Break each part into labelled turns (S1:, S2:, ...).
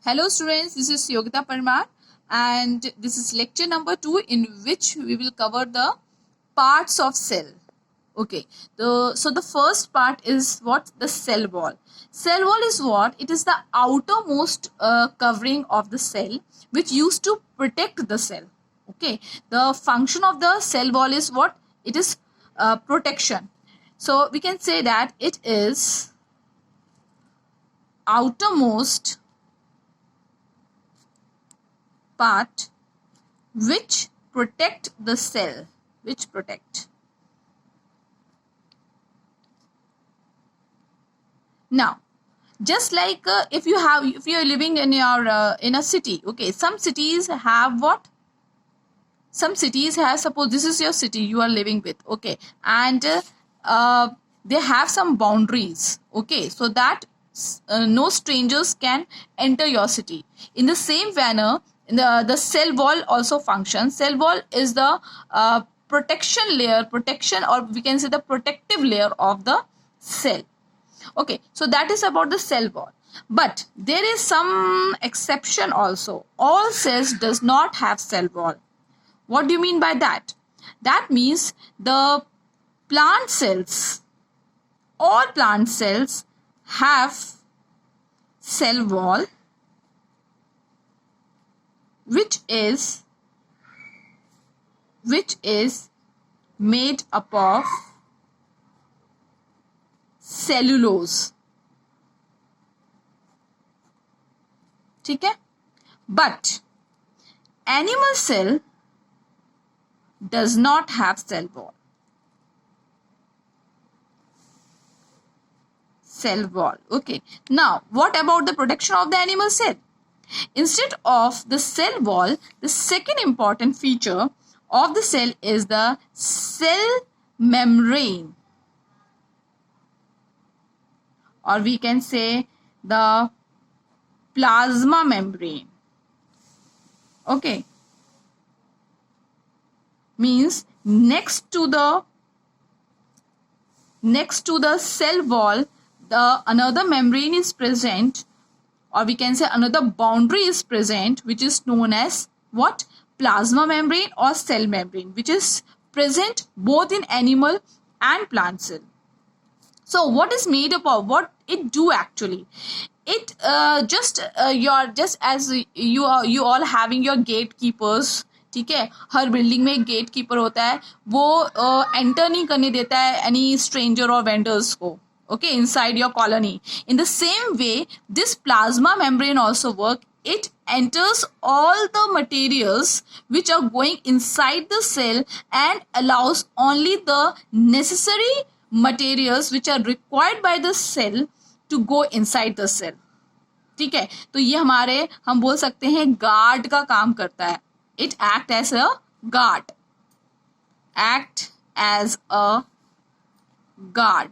S1: Hello students, this is Yogita Parmar and this is lecture number 2 in which we will cover the parts of cell. Okay, so the first part is what? The cell wall. Cell wall is what? It is the outermost covering of the cell which used to protect the cell. Okay, the function of the cell wall is what? It is protection. So we can say that it is outermost part which protect the cell, which protect. Now just like if you are living in your in a city, okay, some cities have what? Some cities have, suppose this is your city you are living with, okay, and they have some boundaries, okay, so that no strangers can enter your city. In the same manner, the cell wall also functions. Cell wall is the protection layer, or we can say the protective layer of the cell. Okay, so that is about the cell wall. But there is some exception also. All cells does not have cell wall. What do you mean by that? That means the plant cells, all plant cells have cell wall which is made up of cellulose. ठीक है? But animal cell does not have cell wall. Cell wall. Okay. Now, what about the protection of the animal cell? Instead of the cell wall, the second important feature of the cell is the cell membrane, or we can say the plasma membrane. Okay, means next to the cell wall, the another membrane is present, or we can say another boundary is present, which is known as what? Plasma membrane or cell membrane, which is present both in animal and plant cell. So what is made up of? What it do actually? It just as you all having your gatekeepers, ठीक है, हर building में एक gate keeper होता है, वो enter नहीं करने देता है एनी स्ट्रेंजर और वेंडर्स को, okay, inside your colony. In the same way, this plasma membrane also work. It enters all the materials which are going inside the cell and allows only the necessary materials which are required by the cell to go inside the cell. ठीक है, तो ये हमारे, हम बोल सकते हैं, guard का काम करता है. It act as a guard. Act as a guard.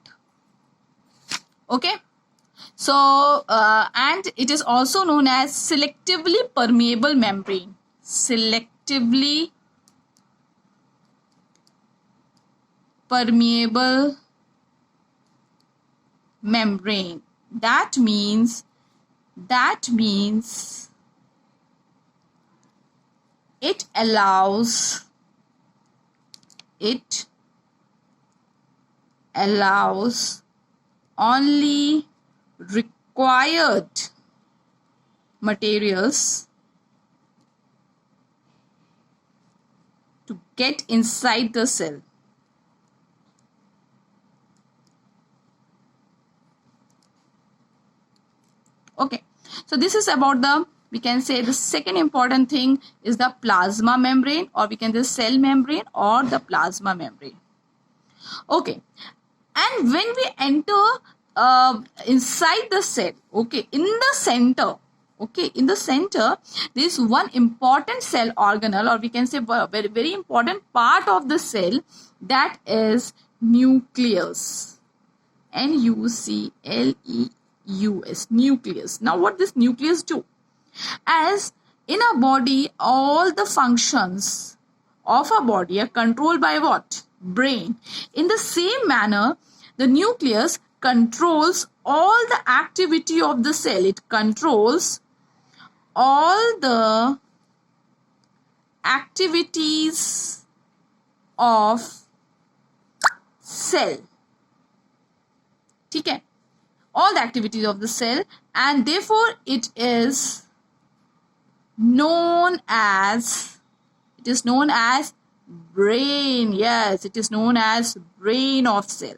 S1: Okay, so and it is also known as selectively permeable membrane. Selectively permeable membrane. That means it allows only required materials to get inside the cell. Okay, so this is about the, we can say the second important thing is the plasma membrane, or we can say cell membrane or the plasma membrane. Okay, and when we enter inside the cell, okay, in the center, okay, in the center there is one important cell organelle, or we can say very, very important part of the cell, that is nucleus. Nucleus. Nucleus. Now what this nucleus do? As in a body, all the functions of a body are controlled by what? Brain. In the same manner, the nucleus controls all the activity of the cell. It controls all the activities of cell. ठीक है, all the activities of the cell, and therefore it is known as brain. Yes, it is known as brain of cell.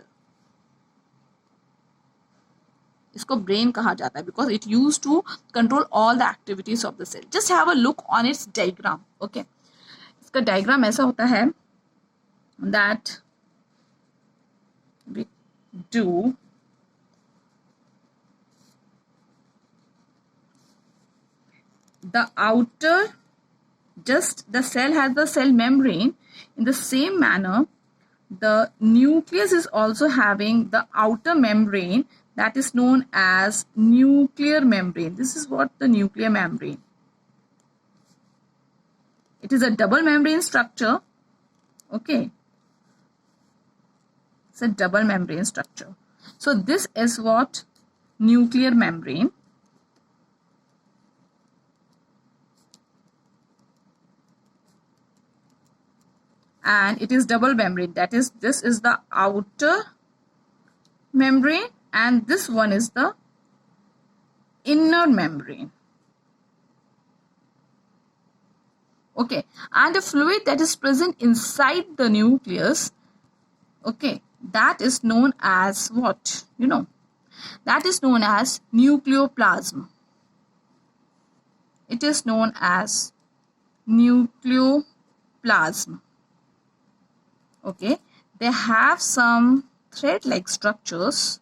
S1: इसको brain कहा जाता है because it used to control all the activities of the cell. Just have a look on its diagram. Okay, इसका diagram ऐसा होता है that we do the outer, just the cell has the cell membrane. In the same manner, the nucleus is also having the outer membrane that is known as nuclear membrane. This is what the nuclear membrane. It is a double membrane structure. Okay. It's a double membrane structure. So this is what nuclear membrane. And it is double membrane. That is, this is the outer membrane and this one is the inner membrane. Okay, and the fluid that is present inside the nucleus, okay, that is known as what? You know, that is known as nucleoplasm. It is known as nucleoplasm. Okay, they have some thread-like structures.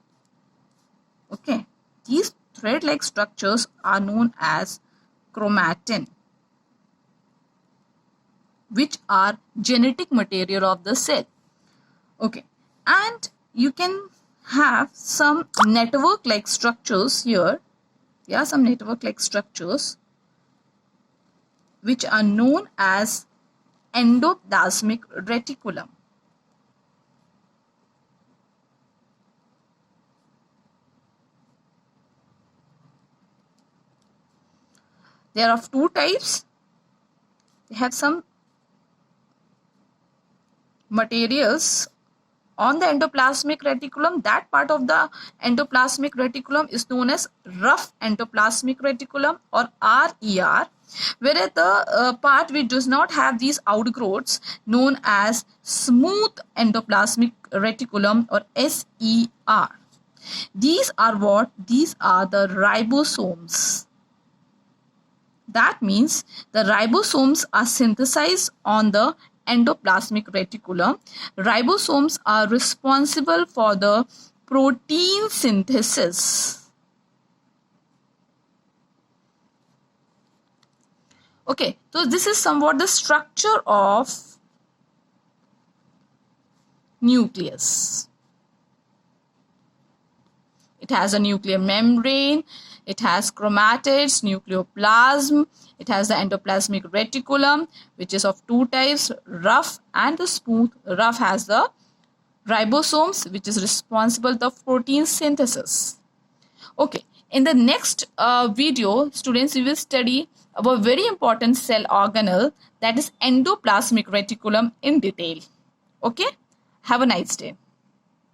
S1: Okay, these thread-like structures are known as chromatin, which are genetic material of the cell. Okay, and you can have some network-like structures here. Yeah, some network-like structures which are known as endoplasmic reticulum. They are of two types. They have some materials on the endoplasmic reticulum. That part of the endoplasmic reticulum is known as rough endoplasmic reticulum or RER, whereas the part which does not have these outgrowths known as smooth endoplasmic reticulum or SER. These are what? These are the ribosomes. That means the ribosomes are synthesized on the endoplasmic reticulum. Ribosomes are responsible for the protein synthesis. Okay, so this is somewhat the structure of nucleus. It has a nuclear membrane, it has chromatids, nucleoplasm, it has the endoplasmic reticulum, which is of two types, rough and the smooth. Rough has the ribosomes, which is responsible for protein synthesis. Okay, in the next video, students, we will study about a very important cell organelle, that is endoplasmic reticulum, in detail. Okay, have a nice day.